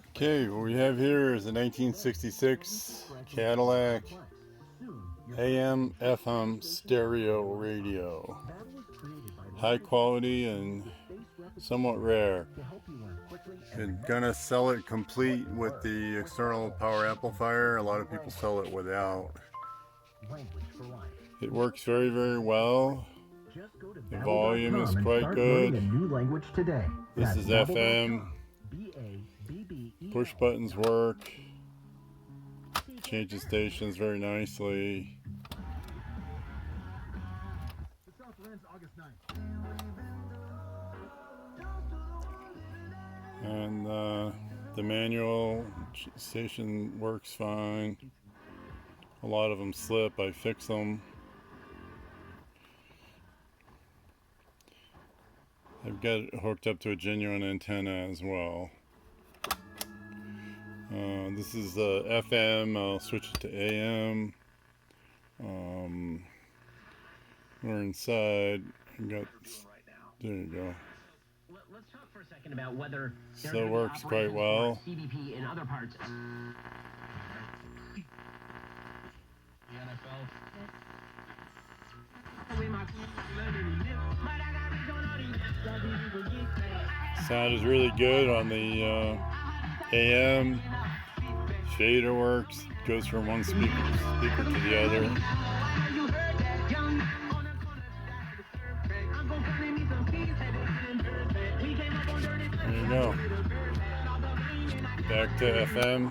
Okay, what we have here is a 1966 Cadillac AM FM stereo radio. High quality and somewhat rare. And gonna sell it complete with the external power amplifier. A lot of people sell it without. It works very, very well. The volume is quite good. This is FM. Push buttons work. Changes stations very nicely. And the manual station works fine. A lot of them slip. I fix them. I've got it hooked up to a genuine antenna as well. This is the FM. I'll switch it to AM. We're inside. There you go. Let's talk for a second about whether so it works quite well. CBP in other parts. The NFL. Sound is really good on the AM. Fader works, goes from one speaker to the other. There you go. Back to FM.